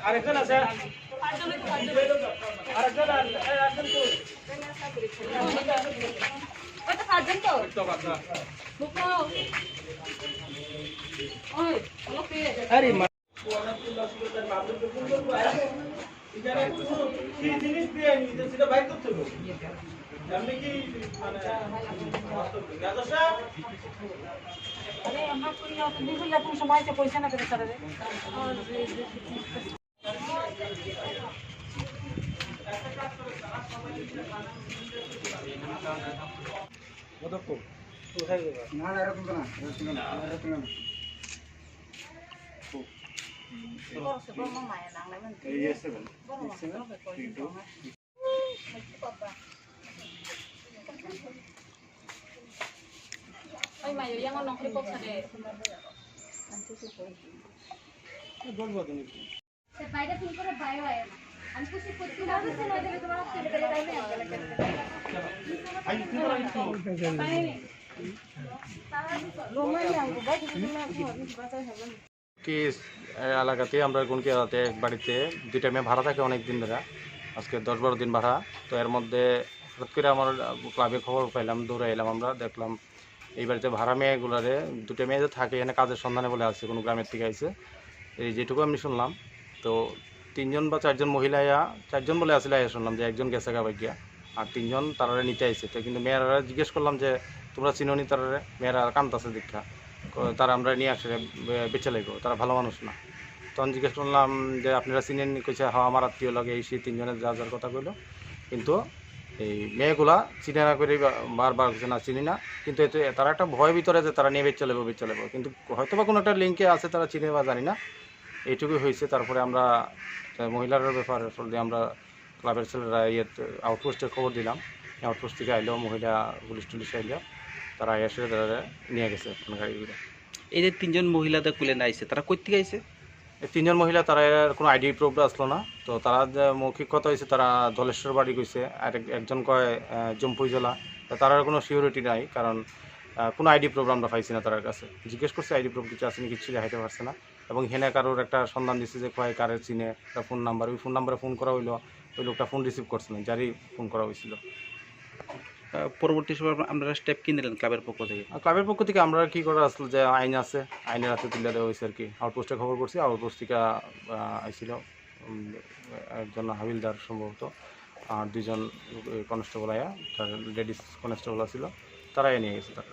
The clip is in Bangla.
আরেকজন আছে আরেকজন ওটা পাঁচজন তো আরে এখানে কি জিনিস দিয়ে নিতে সেটা বাইর করতে হবে আপনি কি মানে গাজসা আরে আমরা কই না তুমি কইলা তুমি সময় তো পয়সা না করে স্যার রে কতক্ষণ কোথায় যাবে না না এরকম না এরকম না Ay, mayo, yang ono kripok sare. বলবো তুমি সে বাইরে ফিল করে বাইরে আয় আমি কিছু করতে না দিতে না দিলে তোমার হাতে লেগে যাবে আই তুমি তো একটু কি এলাকাতে আমরা কোন কি এলাকাতে এক বাড়িতে দুইটা মেয়ে ভাড়া থাকে অনেক দিন ধরে আজকে 10-12 দিন ভাড়া তো এর মধ্যে হঠাৎ করে আমার ক্লাবে খবর পাইলাম দৌড়ে এলাম আমরা দেখলাম এই বাড়িতে ভাড়া মেয়েগুলারে দুটো মেয়ে যে থাকে এখানে কাজের সন্ধানে বলে আসছে কোনো গ্রামের থেকে আইসে এই যেটুকু আমি শুনলাম তো 3জন বা 4জন মহিলা 4জন বলে আসলে শুনলাম যে একজন গেছে গা গিয়া আর 3জন তারা নিতে আইসে তো কিন্তু মেয়েরা জিজ্ঞেস করলাম যে তোমরা চিনোনি তারা মেয়েরা কান্তাছে দীক্ষা তারা আমরা নিয়ে আসলে বেঁচে লাগবো তারা ভালো মানুষ না তখন জিজ্ঞেস করলাম যে আপনারা চিনেন কইছে হ্যাঁ আমার আত্মীয় লাগে এই সেই 3জনের যার কথা কইলো কিন্তু এই মেয়েগুলা চিনে না করে বারবার কিছু না চিনি না কিন্তু এতে তারা একটা ভয় ভিতরে যে তারা নিয়ে বেঁচে লেবো কিন্তু হয়তো বা কোনো একটা লিঙ্কে আছে তারা চিনে বা জানি না এইটুকুই হয়েছে তারপরে আমরা মহিলার ব্যাপারে আমরা ক্লাবের ছেলেরা আউটপোস্টের খবর দিলাম আউটপোস্ট থেকে আইলেও মহিলা পুলিশ টুলিশ আইলেও তারা এসে তারা নিয়ে গেছে গাড়িগুলো এই যে 3জন মহিলাদের কুলে আইছে তারা কই থেকে আইছে এই 3জন মহিলা তারা কোনো আইডি প্রুফটা আসলো না তো তারা যে মৌখিক কথা হয়েছে তারা ধলেশ্বর বাড়ি গেছে আর একজন কয় জম্পুই জেলা তার কোনো সিকিউরিটি নাই কারণ কোনো আইডি প্রুফ আমরা পাইছি না তার কাছে জিজ্ঞেস করছে আইডি প্রুফ কিছু আসেনি কিছু দেখাইতে পারছে না এবং হেনে কারোর একটা সন্ধান দিচ্ছে যে কয় কারের চিনে একটা ফোন নাম্বার ওই ফোন নাম্বারে ফোন করা হইলো ওই লোকটা ফোন রিসিভ করছে না যারই ফোন করা হয়েছিল পরবর্তী সময় আপনারা স্টেপ কি নিলেন ক্লাবের পক্ষ থেকে ক্লাবের পক্ষ থেকে আমরা কি করা আসলো যে আইন আছে আইনের হাতে তুলে দেওয়া হয়েছে আর কি আউটপোস্টে খবর করছি আউটপোস্ট থেকে আইছিল একজন হাবিলদার সম্ভবত আর 2জন কনস্টেবল আয়া লেডিস কনস্টেবল ছিল তারাই নিয়ে গেছে তারা